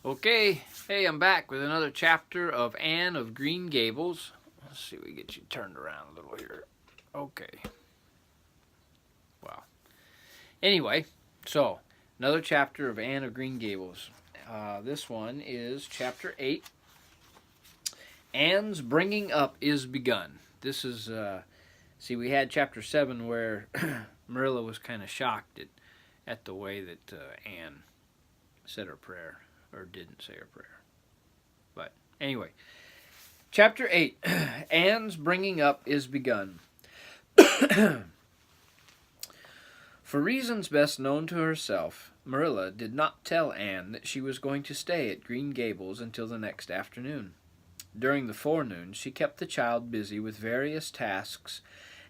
Okay, hey, I'm back with another chapter of Anne of Green Gables. Let's see if we get you turned around a little here. Okay. Wow. Anyway, so another chapter of Anne of Green Gables. This one is chapter 8. Anne's bringing up is begun. This is, see, we had chapter 7 where Marilla was kind of shocked at the way that Anne said her prayer, or didn't say her prayer. But anyway, chapter 8 Anne's bringing up is begun. For reasons best known to herself, Marilla did not tell Anne that she was going to stay at Green Gables until the next afternoon. During the forenoon, she kept the child busy with various tasks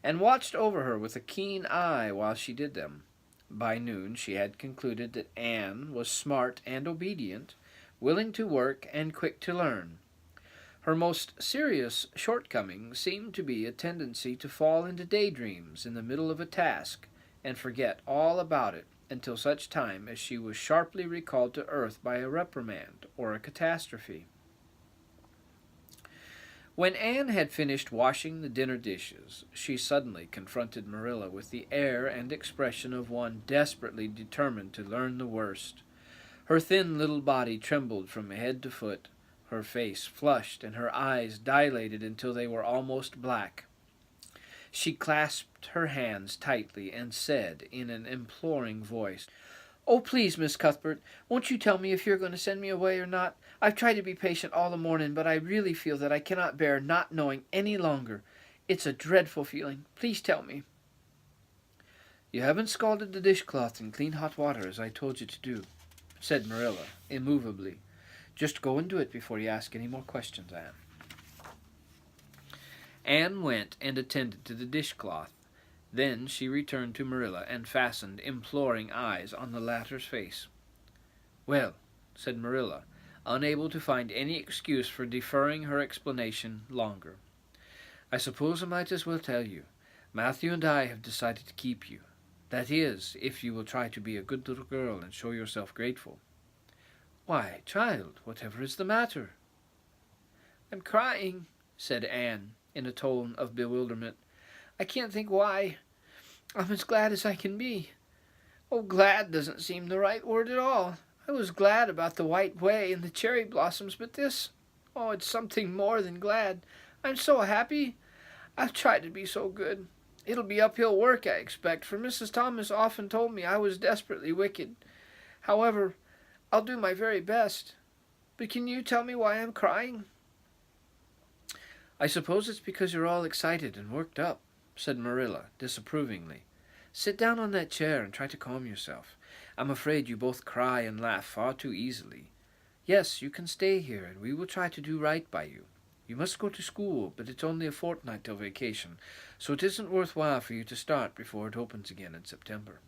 and watched over her with a keen eye while she did them. By noon, she had concluded that Anne was smart and obedient, willing to work and quick to learn. Her most serious shortcoming seemed to be a tendency to fall into daydreams in the middle of a task and forget all about it until such time as she was sharply recalled to earth by a reprimand or a catastrophe. When Anne had finished washing the dinner dishes, she suddenly confronted Marilla with the air and expression of one desperately determined to learn the worst. Her thin little body trembled from head to foot. Her face flushed and her eyes dilated until they were almost black. She clasped her hands tightly and said in an imploring voice, "Oh, please, Miss Cuthbert, won't you tell me if you're going to send me away or not? I've tried to be patient all the morning, but I really feel that I cannot bear not knowing any longer. It's a dreadful feeling. Please tell me." "You haven't scalded the dishcloth in clean hot water, as I told you to do," said Marilla, immovably. "Just go and do it before you ask any more questions, Anne." Anne went and attended to the dishcloth. Then she returned to Marilla and fastened imploring eyes on the latter's face. "Well," said Marilla, unable to find any excuse for deferring her explanation longer, "I suppose I might as well tell you. Matthew and I have decided to keep you. That is, if you will try to be a good little girl and show yourself grateful." "Why, child, whatever is the matter?" "I'm crying," said Anne, in a tone of bewilderment. "I can't think why. I'm as glad as I can be. Oh, glad doesn't seem the right word at all. I was glad about the white way and the cherry blossoms, but this, oh, it's something more than glad. I'm so happy. I've tried to be so good. It'll be uphill work, I expect, for Mrs. Thomas often told me I was desperately wicked. However, I'll do my very best. But can you tell me why I'm crying?" "I suppose it's because you're all excited and worked up," said Marilla disapprovingly. "Sit down on that chair and try to calm yourself. I'm afraid you both cry and laugh far too easily. Yes, you can stay here, and we will try to do right by you. You must go to school, but it's only a fortnight till vacation, so it isn't worthwhile for you to start before it opens again in September."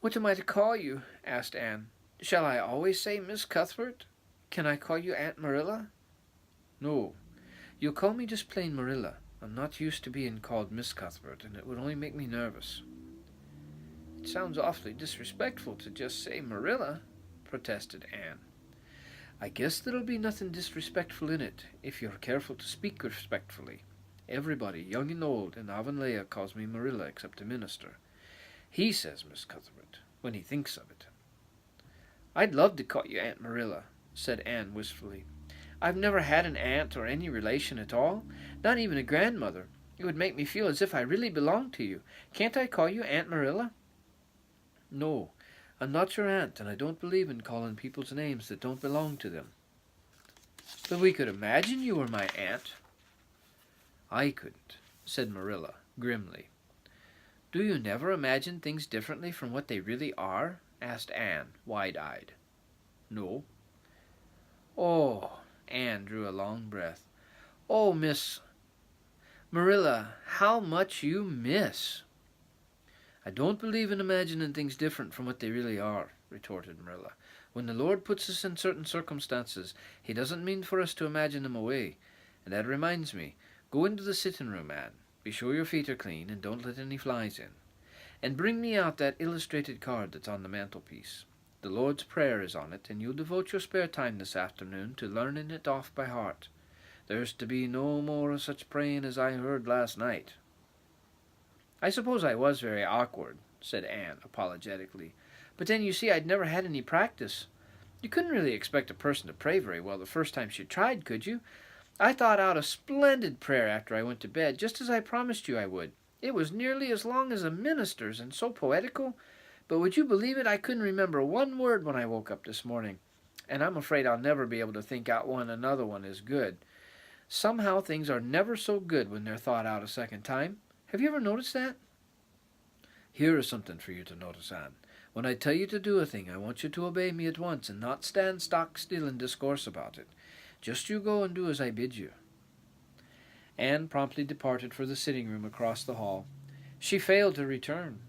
"What am I to call you?" asked Anne. "Shall I always say Miss Cuthbert? Can I call you Aunt Marilla?" "No, you'll call me just plain Marilla. I'm not used to being called Miss Cuthbert, and it would only make me nervous." "It sounds awfully disrespectful to just say Marilla," protested Anne. "I guess there'll be nothing disrespectful in it, if you're careful to speak respectfully. Everybody, young and old, in Avonlea calls me Marilla except the minister. He says Miss Cuthbert, when he thinks of it." "I'd love to call you Aunt Marilla," said Anne wistfully. "I've never had an aunt or any relation at all, not even a grandmother. It would make me feel as if I really belonged to you. Can't I call you Aunt Marilla?" "No, I'm not your aunt, and I don't believe in calling people's names that don't belong to them." "But we could imagine you were my aunt." "I couldn't," said Marilla grimly. "Do you never imagine things differently from what they really are?" asked Anne, wide-eyed. "No." "Oh," Anne drew a long breath. "Oh, Miss Marilla, how much you miss!" "I don't believe in imagining things different from what they really are," retorted Marilla. "When the Lord puts us in certain circumstances, he doesn't mean for us to imagine them away. And that reminds me, go into the sitting room, Anne. Be sure your feet are clean and don't let any flies in. And bring me out that illustrated card that's on the mantelpiece. The Lord's Prayer is on it, and you'll devote your spare time this afternoon to learning it off by heart. There's to be no more of such praying as I heard last night." "I suppose I was very awkward," said Anne apologetically. "But then, you see, I'd never had any practice. You couldn't really expect a person to pray very well the first time she tried, could you? I thought out a splendid prayer after I went to bed, just as I promised you I would. It was nearly as long as a minister's and so poetical. But would you believe it, I couldn't remember one word when I woke up this morning. And I'm afraid I'll never be able to think out another one as good. Somehow things are never so good when they're thought out a second time. Have you ever noticed that?" "Here is something for you to notice, Anne. When I tell you to do a thing, I want you to obey me at once and not stand stock still and discourse about it. Just you go and do as I bid you." Anne promptly departed for the sitting room across the hall. She failed to return.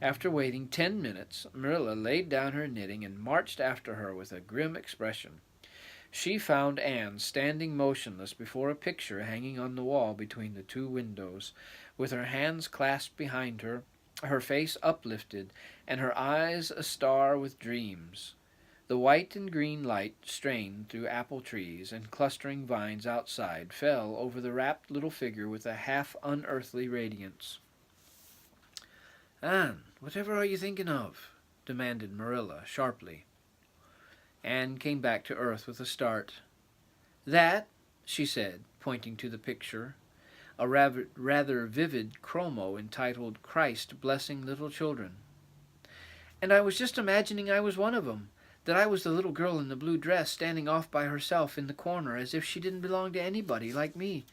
After waiting 10 minutes, Marilla laid down her knitting and marched after her with a grim expression. She found Anne standing motionless before a picture hanging on the wall between the two windows, with her hands clasped behind her, her face uplifted, and her eyes a-star with dreams. The white and green light strained through apple trees and clustering vines outside fell over the rapt little figure with a half-unearthly radiance. "Anne, whatever are you thinking of?" demanded Marilla sharply. Anne came back to earth with a start. "That," she said, pointing to the picture, a rather vivid chromo entitled "Christ Blessing Little Children. "And I was just imagining I was one of 'em, that I was the little girl in the blue dress standing off by herself in the corner as if she didn't belong to anybody like me.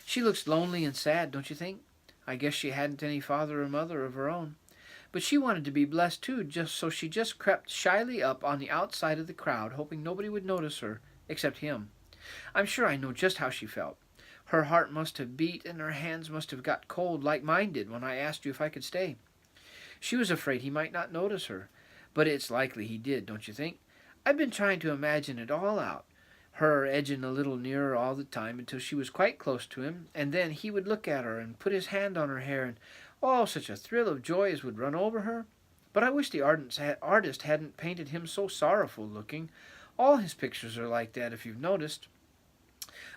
She looks lonely and sad, don't you think? I guess she hadn't any father or mother of her own. But she wanted to be blessed too, so she just crept shyly up on the outside of the crowd, hoping nobody would notice her, except him. I'm sure I know just how she felt. Her heart must have beat and her hands must have got cold like mine did when I asked you if I could stay. She was afraid he might not notice her, but it's likely he did, don't you think? I've been trying to imagine it all out, her edging a little nearer all the time until she was quite close to him, and then he would look at her and put his hand on her hair, and oh, such a thrill of joy as would run over her. But I wish the artist hadn't painted him so sorrowful looking. All his pictures are like that, if you've noticed.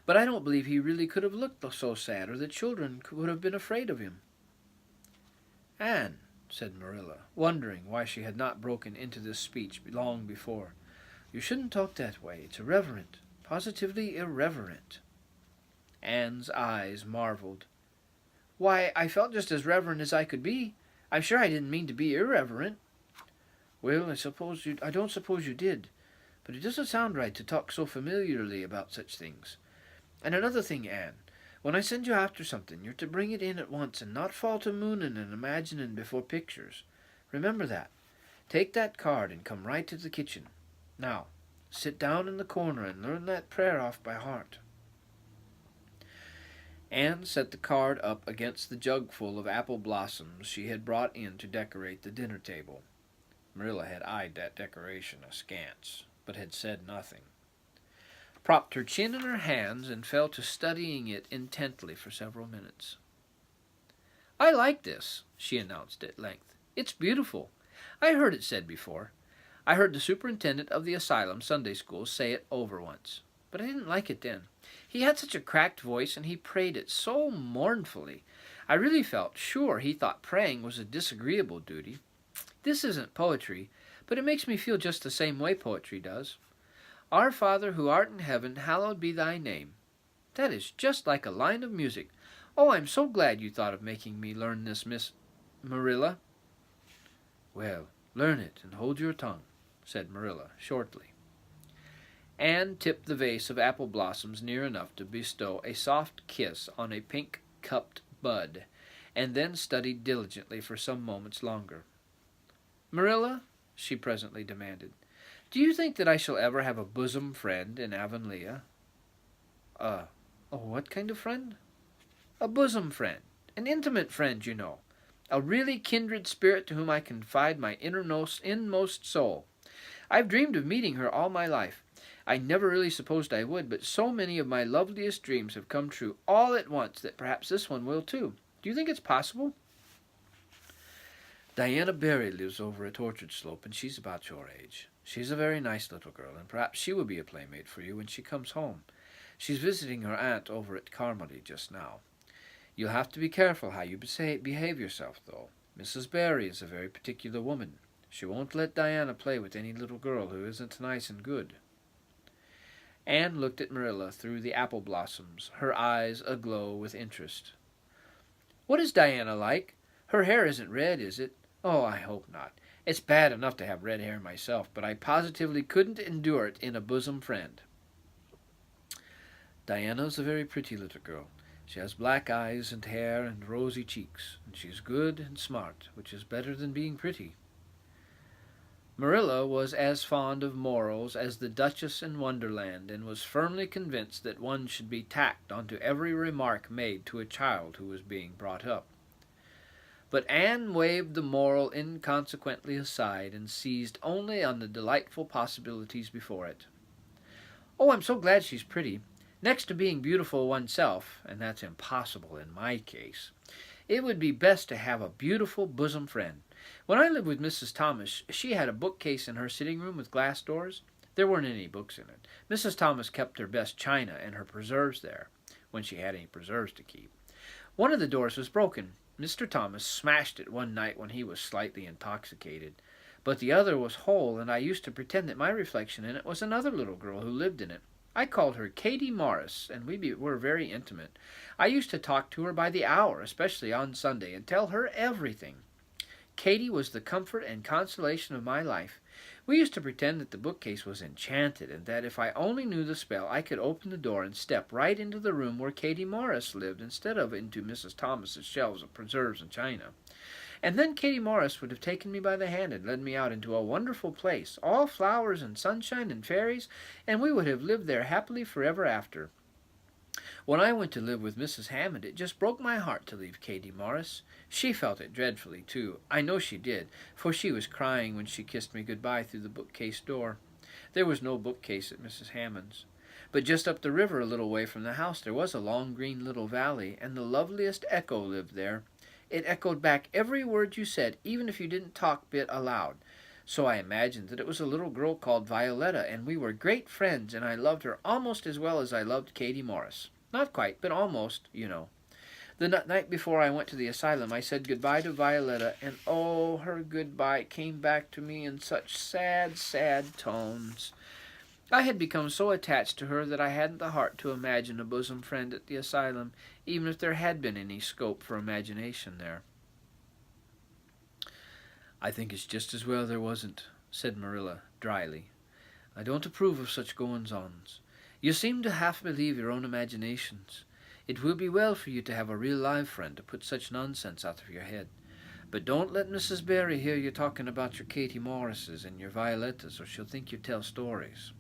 But I don't believe he really could have looked so sad, or the children would have been afraid of him." "Anne," said Marilla, wondering why she had not broken into this speech long before, "you shouldn't talk that way. It's irreverent, positively irreverent." Anne's eyes marveled. "Why, I felt just as reverent as I could be. I'm sure I didn't mean to be irreverent." "Well, I don't suppose you did. But it doesn't sound right to talk so familiarly about such things. And another thing, Anne, when I send you after something, you're to bring it in at once and not fall to mooning and imagining before pictures. Remember that. Take that card and come right to the kitchen. Now, sit down in the corner and learn that prayer off by heart." Anne set the card up against the jugful of apple blossoms she had brought in to decorate the dinner table. Marilla had eyed that decoration askance, but had said nothing. Propped her chin in her hands and fell to studying it intently for several minutes. "I like this," she announced at length. "It's beautiful. I heard it said before. I heard the superintendent of the asylum Sunday school say it over once. But I didn't like it then. He had such a cracked voice, and he prayed it so mournfully. I really felt sure he thought praying was a disagreeable duty. This isn't poetry, but it makes me feel just the same way poetry does. Our Father who art in heaven, hallowed be thy name. That is just like a line of music. Oh, I'm so glad you thought of making me learn this, Miss Marilla." "Well, learn it and hold your tongue," said Marilla shortly. Anne tipped the vase of apple blossoms near enough to bestow a soft kiss on a pink-cupped bud, and then studied diligently for some moments longer. "Marilla," she presently demanded, "do you think that I shall ever have a bosom friend in Avonlea?" What kind of friend?" "A bosom friend. An intimate friend, you know. A really kindred spirit to whom I confide my inmost soul. I've dreamed of meeting her all my life. I never really supposed I would, but so many of my loveliest dreams have come true all at once that perhaps this one will too. Do you think it's possible?" "Diana Barry lives over at Orchard Slope, and she's about your age. She's a very nice little girl, and perhaps she will be a playmate for you when she comes home. She's visiting her aunt over at Carmody just now. You'll have to be careful how you behave yourself, though. Mrs. Barry is a very particular woman. She won't let Diana play with any little girl who isn't nice and good." Anne looked at Marilla through the apple blossoms, her eyes aglow with interest. "What is Diana like? Her hair isn't red, is it? Oh, I hope not. It's bad enough to have red hair myself, but I positively couldn't endure it in a bosom friend." "Diana's a very pretty little girl. She has black eyes and hair and rosy cheeks, and she's good and smart, which is better than being pretty." Marilla was as fond of morals as the Duchess in Wonderland, and was firmly convinced that one should be tacked onto every remark made to a child who was being brought up. But Anne waved the moral inconsequently aside and seized only on the delightful possibilities before it. "Oh, I'm so glad she's pretty. Next to being beautiful oneself, and that's impossible in my case, it would be best to have a beautiful bosom friend. When I lived with Mrs. Thomas, she had a bookcase in her sitting room with glass doors. There weren't any books in it. Mrs. Thomas kept her best china and her preserves there, when she had any preserves to keep. One of the doors was broken. Mr. Thomas smashed it one night when he was slightly intoxicated. But the other was whole, and I used to pretend that my reflection in it was another little girl who lived in it. I called her Katie Morris, and we were very intimate. I used to talk to her by the hour, especially on Sunday, and tell her everything. Katie was the comfort and consolation of my life. We used to pretend that the bookcase was enchanted, and that if I only knew the spell, I could open the door and step right into the room where Katie Morris lived, instead of into Mrs. Thomas's shelves of preserves and china. And then Katie Morris would have taken me by the hand and led me out into a wonderful place, all flowers and sunshine and fairies, and we would have lived there happily forever after. When I went to live with Mrs. Hammond, it just broke my heart to leave Katie Morris. She felt it dreadfully, too. I know she did, for she was crying when she kissed me good-bye through the bookcase door. There was no bookcase at Mrs. Hammond's. But just up the river a little way from the house there was a long green little valley, and the loveliest echo lived there. It echoed back every word you said, even if you didn't talk bit aloud. So I imagined that it was a little girl called Violetta, and we were great friends, and I loved her almost as well as I loved Katie Morris. Not quite, but almost, you know. The night before I went to the asylum, I said goodbye to Violetta, and oh, her goodbye came back to me in such sad, sad tones. I had become so attached to her that I hadn't the heart to imagine a bosom friend at the asylum, even if there had been any scope for imagination there. "I think it's just as well there wasn't," said Marilla dryly. "I don't approve of such goings-ons. You seem to half believe your own imaginations. It will be well for you to have a real live friend to put such nonsense out of your head. But don't let Mrs. Barry hear you talking about your Katie Morrises and your Violettas, or she'll think you tell stories."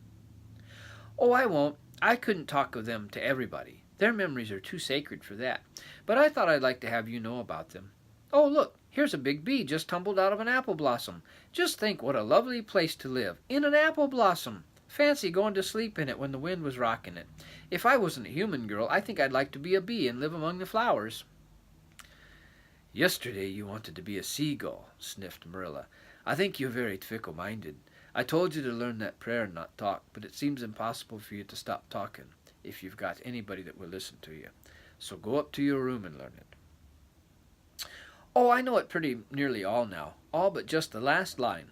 "Oh, I won't. I couldn't talk of them to everybody. Their memories are too sacred for that. But I thought I'd like to have you know about them. Oh, look, here's a big bee just tumbled out of an apple blossom. Just think what a lovely place to live, in an apple blossom. Fancy going to sleep in it when the wind was rocking it. If I wasn't a human girl, I think I'd like to be a bee and live among the flowers." "Yesterday you wanted to be a seagull," sniffed Marilla. "I think you're very fickle-minded. I told you to learn that prayer and not talk, but it seems impossible for you to stop talking if you've got anybody that will listen to you. So go up to your room and learn it." "Oh, I know it pretty nearly all now, all but just the last line."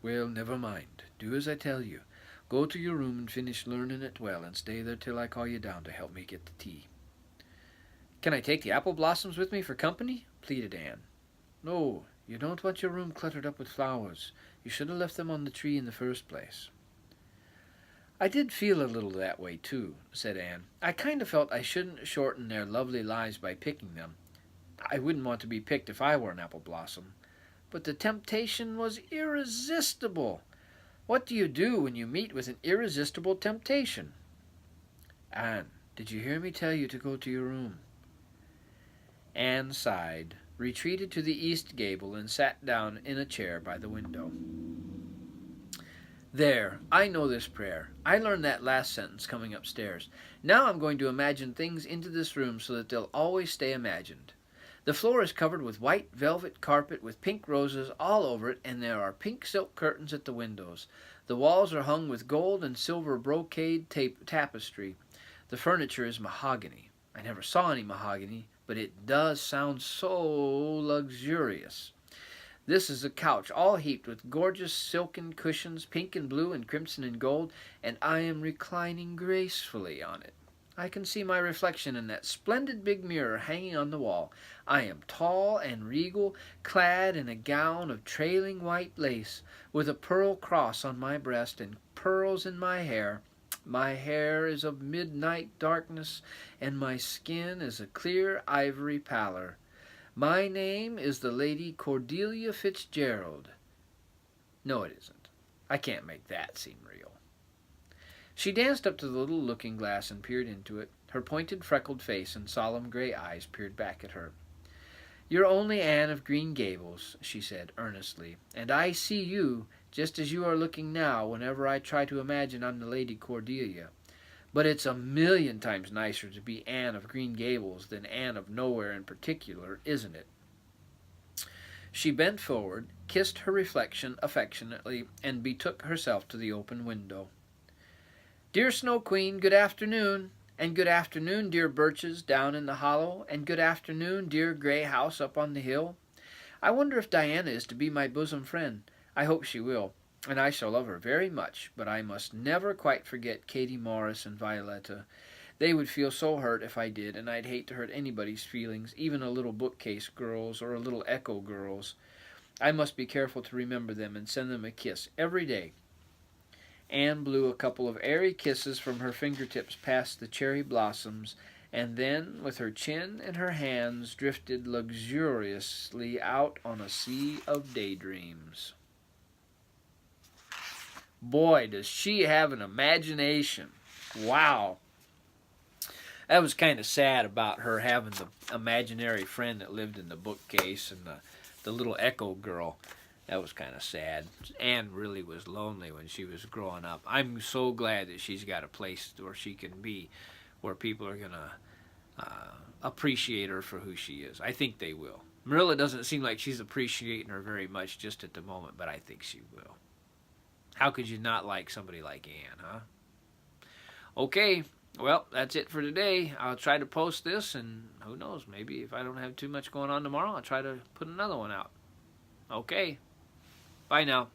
"Well, never mind. Do as I tell you. Go to your room and finish learning it well, and stay there till I call you down to help me get the tea." "Can I take the apple blossoms with me for company?" pleaded Anne. "No, you don't want your room cluttered up with flowers. You should have left them on the tree in the first place." "I did feel a little that way, too," said Anne. "I kind of felt I shouldn't shorten their lovely lives by picking them. I wouldn't want to be picked if I were an apple blossom. But the temptation was irresistible. What do you do when you meet with an irresistible temptation?" "Anne, did you hear me tell you to go to your room?" Anne sighed, retreated to the east gable, and sat down in a chair by the window. "There, I know this prayer. I learned that last sentence coming upstairs. Now I'm going to imagine things into this room so that they'll always stay imagined. The floor is covered with white velvet carpet with pink roses all over it, and there are pink silk curtains at the windows. The walls are hung with gold and silver brocade tapestry. The furniture is mahogany. I never saw any mahogany, but it does sound so luxurious. This is a couch all heaped with gorgeous silken cushions, pink and blue and crimson and gold, and I am reclining gracefully on it. I can see my reflection in that splendid big mirror hanging on the wall. I am tall and regal, clad in a gown of trailing white lace, with a pearl cross on my breast and pearls in my hair. My hair is of midnight darkness, and my skin is a clear ivory pallor. My name is the Lady Cordelia Fitzgerald. No, it isn't. I can't make that seem real. She danced up to the little looking-glass and peered into it. Her pointed, freckled face and solemn gray eyes peered back at her. "You're only Anne of Green Gables," she said earnestly, "and I see you just as you are looking now whenever I try to imagine I'm the Lady Cordelia. But it's a million times nicer to be Anne of Green Gables than Anne of Nowhere in particular, isn't it?" She bent forward, kissed her reflection affectionately, and betook herself to the open window. "Dear Snow Queen, good afternoon. And good afternoon, dear birches down in the hollow, and good afternoon, dear gray house up on the hill. I wonder if Diana is to be my bosom friend. I hope she will, and I shall love her very much, but I must never quite forget Katie Morris and Violetta. They would feel so hurt if I did, and I'd hate to hurt anybody's feelings, even a little bookcase girl's or a little echo girl's. I must be careful to remember them and send them a kiss every day." Anne blew a couple of airy kisses from her fingertips past the cherry blossoms, and then, with her chin in her hands, drifted luxuriously out on a sea of daydreams. Boy, does she have an imagination. Wow. That was kind of sad about her having the imaginary friend that lived in the bookcase and the little echo girl. That was kind of sad. Anne really was lonely when she was growing up. I'm so glad that she's got a place where she can be, where people are going to appreciate her for who she is. I think they will. Marilla doesn't seem like she's appreciating her very much just at the moment, but I think she will. How could you not like somebody like Anne, huh? Okay, well, that's it for today. I'll try to post this, and who knows, maybe if I don't have too much going on tomorrow, I'll try to put another one out. Okay. Bye now.